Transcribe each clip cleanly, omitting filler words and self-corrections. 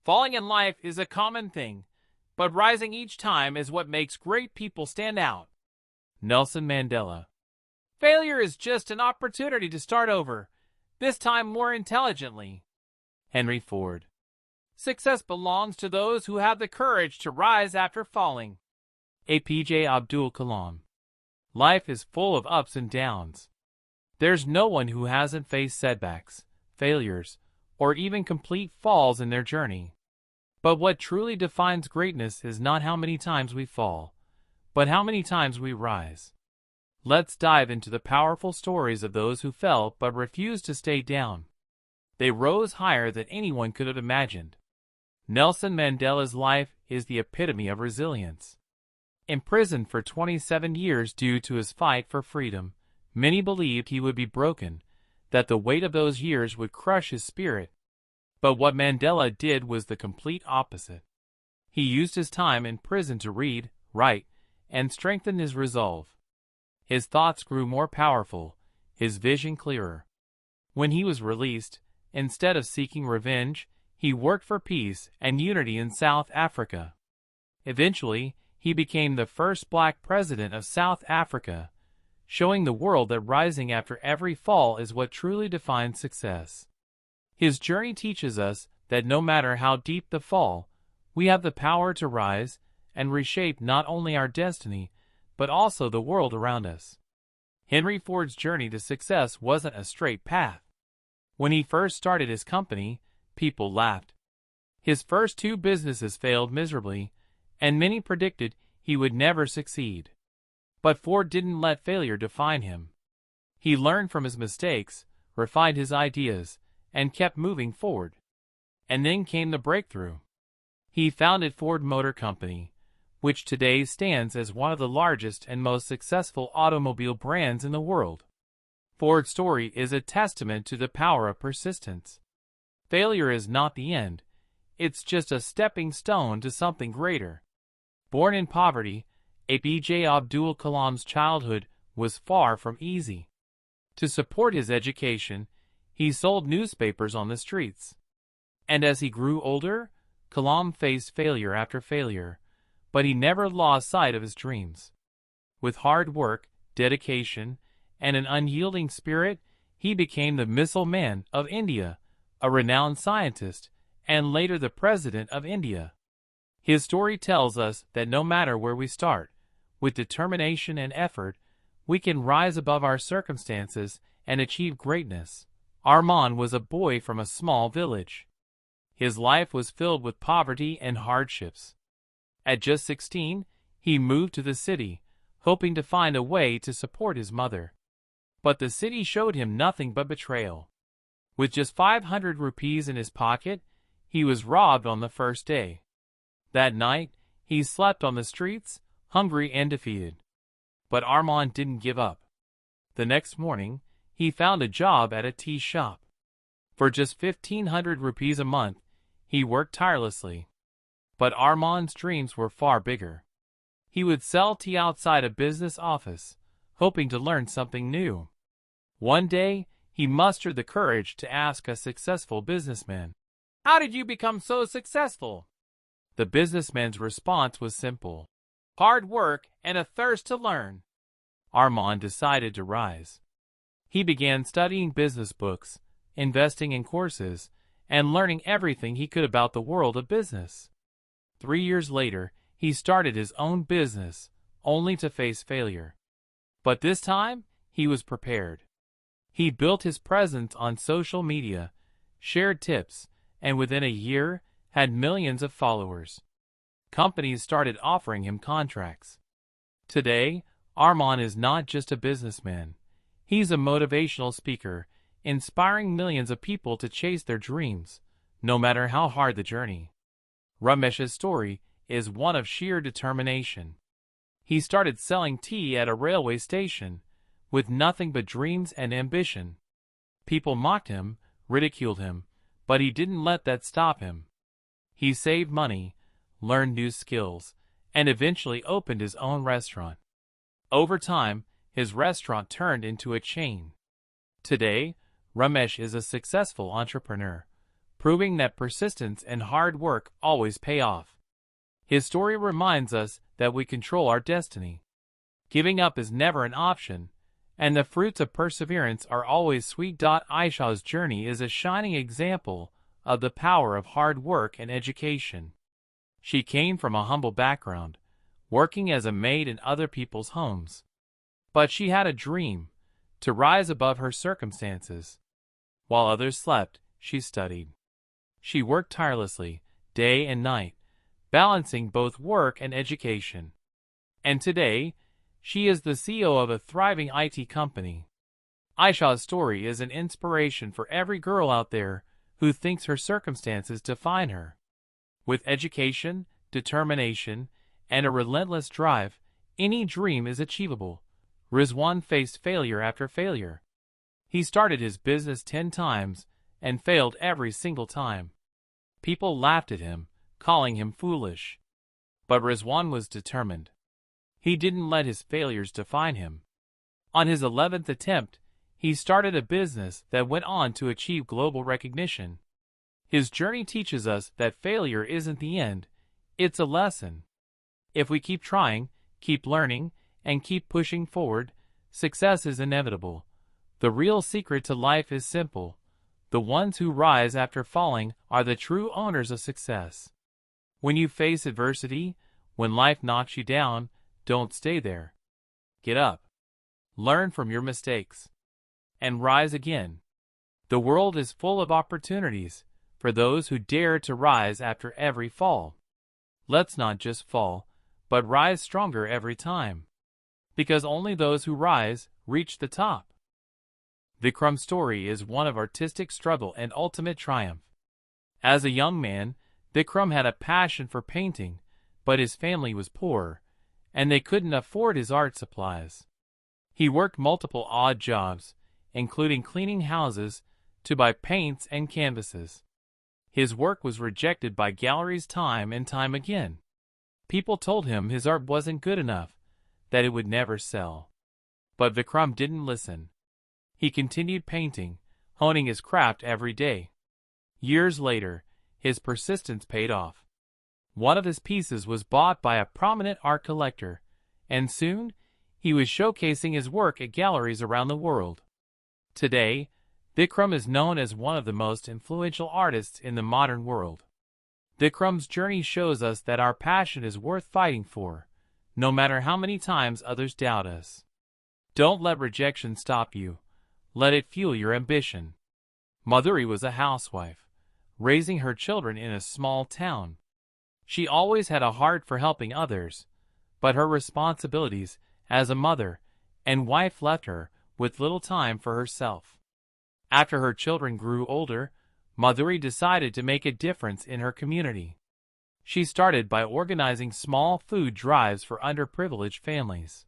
Falling in life is a common thing, but rising each time is what makes great people stand out. Nelson Mandela. Failure is just an opportunity to start over, this time more intelligently. Henry Ford. Success belongs to those who have the courage to rise after falling. APJ Abdul Kalam. Life is full of ups and downs. There's no one who hasn't faced setbacks, failures, or even complete falls in their journey. But what truly defines greatness is not how many times we fall, but how many times we rise. Let's dive into the powerful stories of those who fell but refused to stay down. They rose higher than anyone could have imagined. Nelson Mandela's life is the epitome of resilience. Imprisoned for 27 years due to his fight for freedom, many believed he would be broken, that the weight of those years would crush his spirit. But what Mandela did was the complete opposite. He used his time in prison to read, write, and strengthen his resolve. His thoughts grew more powerful, his vision clearer. When he was released, instead of seeking revenge, he worked for peace and unity in South Africa. Eventually, he became the first black president of South Africa, showing the world that rising after every fall is what truly defines success. His journey teaches us that no matter how deep the fall, we have the power to rise and reshape not only our destiny, but also the world around us. Henry Ford's journey to success wasn't a straight path. When he first started his company, people laughed. His first 2 businesses failed miserably, and many predicted he would never succeed. But Ford didn't let failure define him. He learned from his mistakes, refined his ideas, and kept moving forward. And then came the breakthrough. He founded Ford Motor Company, which today stands as one of the largest and most successful automobile brands in the world. Ford's story is a testament to the power of persistence. Failure is not the end, it's just a stepping stone to something greater. Born in poverty, APJ Abdul Kalam's childhood was far from easy. To support his education, he sold newspapers on the streets. And as he grew older, Kalam faced failure after failure, but he never lost sight of his dreams. With hard work, dedication, and an unyielding spirit, he became the Missile Man of India, a renowned scientist, and later the President of India. His story tells us that no matter where we start, with determination and effort, we can rise above our circumstances and achieve greatness. Armand was a boy from a small village. His life was filled with poverty and hardships. At just 16, he moved to the city, hoping to find a way to support his mother. But the city showed him nothing but betrayal. With just 500 rupees in his pocket, he was robbed on the first day. That night, he slept on the streets, hungry and defeated. But Armand didn't give up. The next morning, he found a job at a tea shop. For just 1,500 rupees a month, he worked tirelessly. But Armand's dreams were far bigger. He would sell tea outside a business office, hoping to learn something new. One day, he mustered the courage to ask a successful businessman, "How did you become so successful?" The businessman's response was simple: hard work and a thirst to learn. Armand decided to rise. He began studying business books, investing in courses, and learning everything he could about the world of business. 3 years later, he started his own business, only to face failure. But this time, he was prepared. He built his presence on social media, shared tips, and within a year, had millions of followers. Companies started offering him contracts. Today, Armand is not just a businessman. He's a motivational speaker, inspiring millions of people to chase their dreams, no matter how hard the journey. Ramesh's story is one of sheer determination. He started selling tea at a railway station, with nothing but dreams and ambition. People mocked him, ridiculed him, but he didn't let that stop him. He saved money, learned new skills, and eventually opened his own restaurant. Over time, his restaurant turned into a chain. Today, Ramesh is a successful entrepreneur, proving that persistence and hard work always pay off. His story reminds us that we control our destiny. Giving up is never an option, and the fruits of perseverance are always sweet. Aisha's journey is a shining example of the power of hard work and education. She came from a humble background, working as a maid in other people's homes. But she had a dream, to rise above her circumstances. While others slept, she studied. She worked tirelessly, day and night, balancing both work and education. And today, she is the CEO of a thriving IT company. Aisha's story is an inspiration for every girl out there who thinks her circumstances define her. With education, determination, and a relentless drive, any dream is achievable. Rizwan faced failure after failure. He started his business 10 times and failed every single time. People laughed at him, calling him foolish. But Rizwan was determined. He didn't let his failures define him. On his 11th attempt, he started a business that went on to achieve global recognition. His journey teaches us that failure isn't the end, it's a lesson. If we keep trying, keep learning, and keep pushing forward, success is inevitable. The real secret to life is simple. The ones who rise after falling are the true owners of success. When you face adversity, when life knocks you down, don't stay there. Get up. Learn from your mistakes. And rise again. The world is full of opportunities for those who dare to rise after every fall. Let's not just fall, but rise stronger every time. Because only those who rise reach the top. Vikram's story is one of artistic struggle and ultimate triumph. As a young man, Vikram had a passion for painting, but his family was poor, and they couldn't afford his art supplies. He worked multiple odd jobs, including cleaning houses, to buy paints and canvases. His work was rejected by galleries time and time again. People told him his art wasn't good enough, that it would never sell. But Vikram didn't listen. He continued painting, honing his craft every day. Years later, his persistence paid off. One of his pieces was bought by a prominent art collector, and soon he was showcasing his work at galleries around the world. Today, Vikram is known as one of the most influential artists in the modern world. Vikram's journey shows us that our passion is worth fighting for, no matter how many times others doubt us. Don't let rejection stop you. Let it fuel your ambition. Madhuri was a housewife, raising her children in a small town. She always had a heart for helping others, but her responsibilities as a mother and wife left her with little time for herself. After her children grew older, Madhuri decided to make a difference in her community. She started by organizing small food drives for underprivileged families.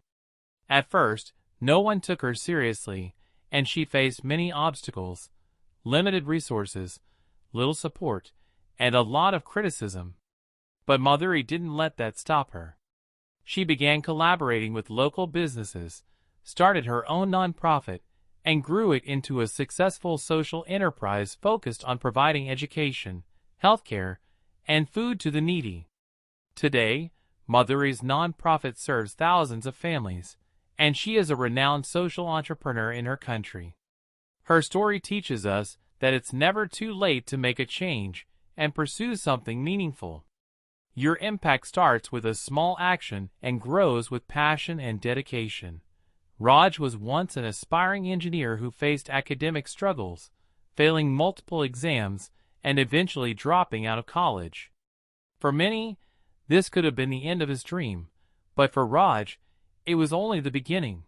At first, no one took her seriously, and she faced many obstacles, limited resources, little support, and a lot of criticism. But Madhuri didn't let that stop her. She began collaborating with local businesses, started her own nonprofit, and grew it into a successful social enterprise focused on providing education, healthcare, and food to the needy. Today, Madhuri's nonprofit serves thousands of families, and she is a renowned social entrepreneur in her country. Her story teaches us that it's never too late to make a change and pursue something meaningful. Your impact starts with a small action and grows with passion and dedication. Raj was once an aspiring engineer who faced academic struggles, failing multiple exams and eventually dropping out of college. For many, this could have been the end of his dream, but for Raj, it was only the beginning.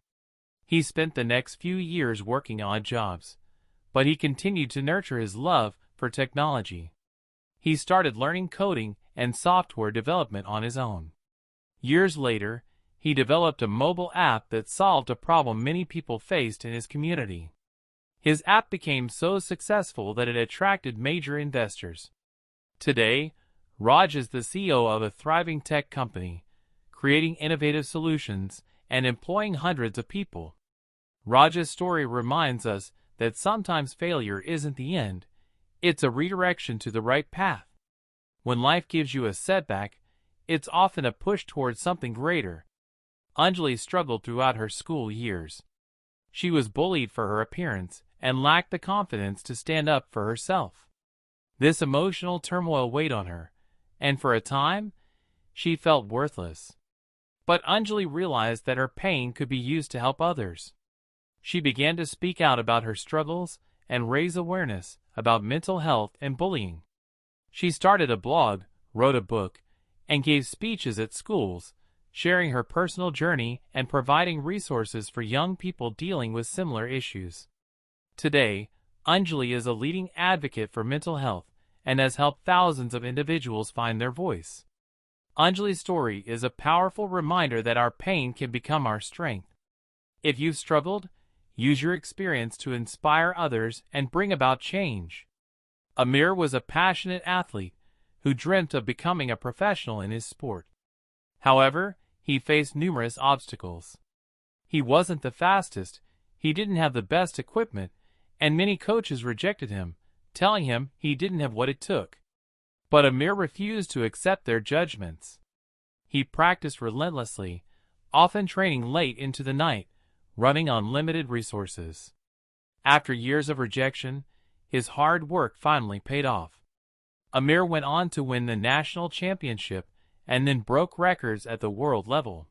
He spent the next few years working odd jobs, but he continued to nurture his love for technology. He started learning coding and software development on his own. Years later, he developed a mobile app that solved a problem many people faced in his community. His app became so successful that it attracted major investors. Today, Raj is the CEO of a thriving tech company, creating innovative solutions and employing hundreds of people. Raj's story reminds us that sometimes failure isn't the end, It's a redirection to the right path. When life gives you a setback, it's often a push towards something greater. Anjali struggled throughout her school years. She was bullied for her appearance and lacked the confidence to stand up for herself. This emotional turmoil weighed on her, and for a time, she felt worthless. But Anjali realized that her pain could be used to help others. She began to speak out about her struggles and raise awareness about mental health and bullying. She started a blog, wrote a book, and gave speeches at schools, sharing her personal journey and providing resources for young people dealing with similar issues. Today, Anjali is a leading advocate for mental health and has helped thousands of individuals find their voice. Anjali's story is a powerful reminder that our pain can become our strength. If you've struggled, use your experience to inspire others and bring about change. Amir was a passionate athlete who dreamt of becoming a professional in his sport. However, he faced numerous obstacles. He wasn't the fastest, he didn't have the best equipment, and many coaches rejected him, telling him he didn't have what it took. But Amir refused to accept their judgments. He practiced relentlessly, often training late into the night, running on limited resources. After years of rejection, his hard work finally paid off. Amir went on to win the national championship and then broke records at the world level.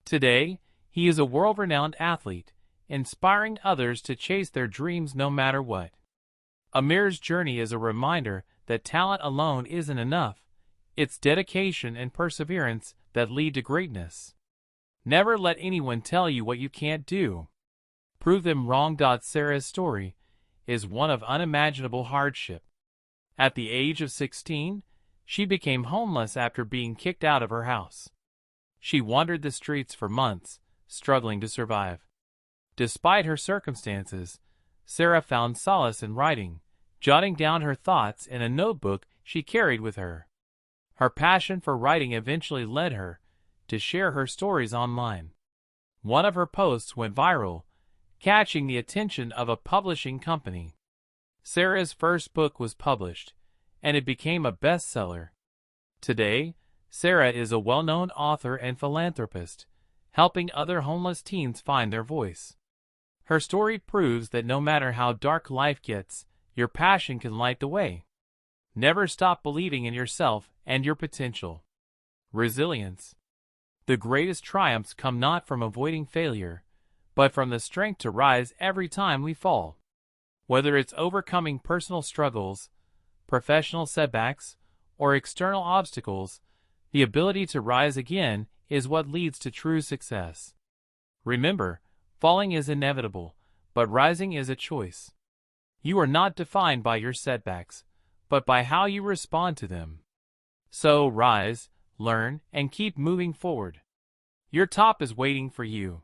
Today, he is a world-renowned athlete, inspiring others to chase their dreams no matter what. Amir's journey is a reminder that talent alone isn't enough. It's dedication and perseverance that lead to greatness. Never let anyone tell you what you can't do. Prove them wrong. Sarah's story is one of unimaginable hardship. At the age of 16, she became homeless after being kicked out of her house. She wandered the streets for months, struggling to survive. Despite her circumstances, Sarah found solace in writing, jotting down her thoughts in a notebook she carried with her. Her passion for writing eventually led her to share her stories online. One of her posts went viral, catching the attention of a publishing company. Sarah's first book was published, and it became a bestseller. Today, Sarah is a well-known author and philanthropist, helping other homeless teens find their voice. Her story proves that no matter how dark life gets, your passion can light the way. Never stop believing in yourself and your potential. Resilience. The greatest triumphs come not from avoiding failure, but from the strength to rise every time we fall. Whether it's overcoming personal struggles, professional setbacks, or external obstacles, the ability to rise again is what leads to true success. Remember, falling is inevitable, but rising is a choice. You are not defined by your setbacks, but by how you respond to them. So rise, learn, and keep moving forward. Your top is waiting for you.